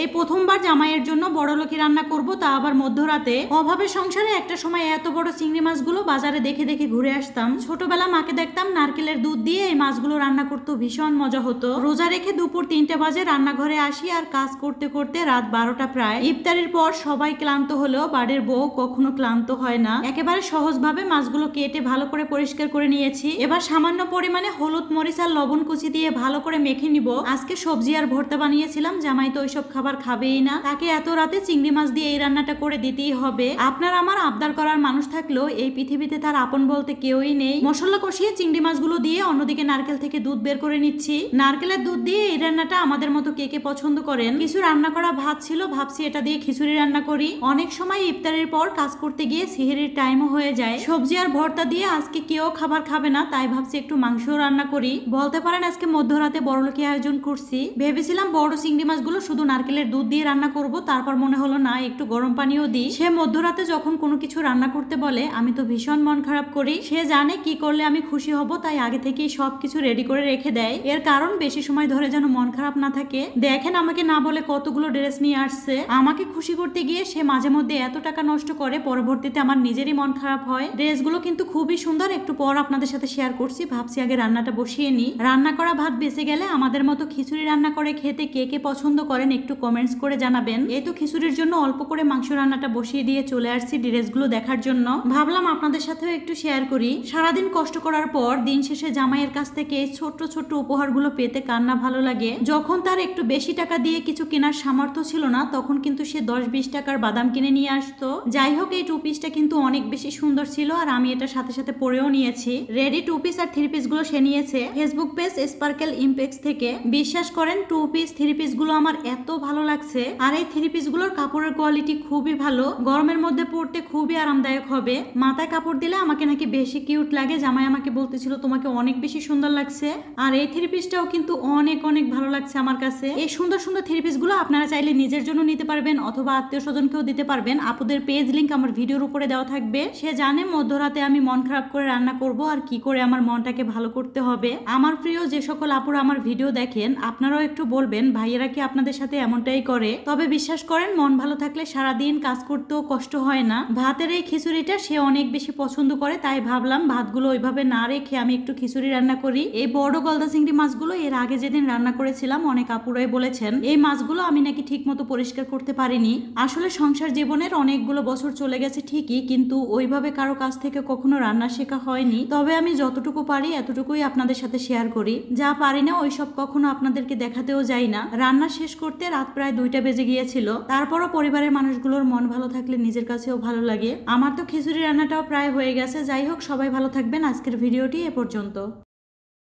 এই প্রথমবার জামাইয়ের জন্য বড়লোকি রান্না করব, তা আবার মধ্যরাতে। অভাবে সংসারে একটা সময় এত বড় চিংড়ি মাছগুলো বাজারে দেখে দেখে ঘুরে আসতাম। ছোটবেলা মাকে দেখতাম নারকেলের দুধ দিয়ে এই মাছগুলো রান্না করতে ভীষণ মজা হতো। রোজা রেখে দুপুর 3টে বাজে রান্নাঘরে আসি, আর কাজ করতে করতে রাত 12টা প্রায়। ইফতারের পর সবাই ক্লান্ত হলেও বাড়ির বউ কখনো ক্লান্ত হয় না। একেবারে সহজভাবে মাছগুলো কেটে ভালো করে পরিষ্কার করে নিয়েছি। এবার সামান্য পরিমাণে হলুদ, মরিচ আর লবণ কুচি দিয়ে ভালো করে মেখে নিব। আজকে সবজি আর ভর্তা বানিয়েছিলাম, জামাই তো ওইসব খাবার খাবেই না, তাকে এত রাতে চিংড়ি মাছ দিয়ে এই রান্নাটা করে দিতেই হবে। আপনার আমার আবদার করার মানুষ থাকলেও এই পৃথিবীতে তার আপন বলতে কেউই নেই। মশলা কষিয়ে চিংড়ি মাছগুলো দিয়ে অন্যদিকে নারকেল থেকে দুধ বের করে নিচ্ছি। নারকেলের দুধ দিয়ে এই রান্নাটা আমাদের মতো কে কে পছন্দ করেন। কিছু রান্না করা ভাত ছিল, ভাবছি এটা দিয়ে খিচুড়ি রান্না করি। অনেক সময় ইফতারের পর কাজ করতে গিয়ে সিহরির টাইমও হয়ে যায়। সবজি আর ভর্তা দিয়ে আজকে কেউ খাবার খাবে না, তাই ভাবছি একটু মাংস রান্না করি। বলতে পারেন আজকে মধ্যরাতে বড়লোকি আয়োজন করছি। ভেবেছিলাম বড় চিংড়ি মাছগুলো শুধু নারকেলের দুধ দিয়ে রান্না করব, তারপর মনে হলো না, একটু গরম পানিও দিই। সে মধ্যরাতে যখন কোনো কিছু রান্না করতে বলে আমি তো ভীষণ মন খারাপ করি। সে জানে কি করলে আমি খুশি হব, তাই আগে থেকেই সবকিছু রেডি করে রেখে দেয়। এর কারণ বেশি সময় ধরে যেন মন খারাপ না থাকে। দেখেন আমাকে না বলে কতগুলো ড্রেস নিয়ে আসছে। আমাকে খুশি করতে গিয়ে সে মাঝে মধ্যে এত টাকা নষ্ট করে, পরবর্তীতে আমার নিজেরই মন খারাপ হয়। ড্রেসগুলো কিন্তু খুবই সুন্দর, একটু পর আপনাদের সাথে শেয়ার করছি। ভাবছি আগে রান্নাটা বসিয়ে নিই। রান্না করা ভাত বেঁচে গেলে আমাদের মতো খিচুড়ি রান্না করে খেতে কে কে পছন্দ করেন একটু কমেন্টস করে জানাবেন। এই তো খিচুড়ির জন্য অল্প করে মাংস রান্নাটা বসিয়ে দিয়ে চলে আসছি ড্রেসগুলো দেখার জন্য। ভাবলাম আপনাদের সাথেও একটু শেয়ার করি। সারাদিন কষ্ট করার পর দিন শেষে জামাইয়ের কাছ থেকে এই ছোট্ট ছোট্ট উপহারগুলো পেতে কার না ভালো লাগে। যখন তার একটু বেশি টাকা দিয়ে কিছু কেনার সামর্থ্য ছিল না, তখন কিন্তু সে 10-20 টাকার বাদাম কিনে নিয়ে আসতো। যাই হোক, এই টু পিসটা কিন্তু অনেক বেশি সুন্দর ছিল, আর আমি এটা সাথে সাথে পরেও নিয়েছি। রেডি টু পিস আর 3 পিস গুলো সে নিয়েছে ফেসবুক পেজ স্পার্কেল ইমপেক্স থেকে। বিশ্বাস করেন 2 পিস 3 পিস গুলো আমার এত ভালো লাগছে, আর এই 3 পিস গুলোর কাপড়ের কোয়ালিটি খুবই ভালো। গরমের মধ্যে পরতে খুবই আরামদায়ক হবে। মাথায় কাপড় দিলে আমাকে নাকি বেশি কিউট লাগে। জামাই আমাকে বলতেছিল তোমাকে অনেক বেশি সুন্দর লাগছে। আর এই 3 পিসটাও কিন্তু অনেক অনেক ভালো লাগছে আমার কাছে। এই সুন্দর সুন্দর 3 পিস গুলো আপনারা চাইলে নিজের জন্য নিতে পারবেন, অথবা আত্মীয় স্বজনকেও দিতে পারবেন। আপুদের পেজ লিংক আমার ভিডিওর উপরে দেওয়া থাকবে। সে জানে মধ্যরাতে আমি মন খারাপ করে রান্না করব, আর কি করে আমার মনটাকে ভালো করতে হবে। আমার প্রিয় যে সকল আপুরা আমার ভিডিও দেখেন, আপনারাও একটু বলবেন ভাইয়েরা কি আপনাদের সাথে এমনটাই করে। তবে বিশ্বাস করেন মন ভালো থাকলে সারাদিন কাজ করতেও কষ্ট হয় না। ভাতের এই খিচুড়িটা সে অনেক বেশি পছন্দ করে, তাই ভাবলাম ভাতগুলো ওইভাবে না রেখে আমি একটু খিচুড়ি রান্না করি। এই বড় গলদা চিংড়ি মাছগুলো এর আগে যেদিন রান্না করেছিলাম অনেক আপুরাই বলেছেন এই মাছগুলো আমি নাকি ঠিক মতো পরিষ্কার করতে পারিনি। আসলে সংসার জীবনের অনেকগুলো বছর চলে গেছে ঠিকই, কিন্তু ওইভাবে কারো কাছ থেকে কখনো রান্না শেখা হয়নি। তবে আমি যতটুকু পারি এতটুকুই আপনাদের সাথে শেয়ার করি। যা পারি না ওইসব কখনো আপনাদেরকে দেখাতেও যাই না। রান্না শেষ করতে রাত প্রায় 2টা বেজে গিয়েছিল। তারপরও পরিবারের মানুষগুলোর মন ভালো থাকলে নিজের কাছেও ভালো লাগে। আমার তো খিচুড়ি রান্নাটাও প্রায় হয়ে গেছে। যাই হোক, সবাই ভালো থাকবেন। আজকের ভিডিওটি এ পর্যন্ত।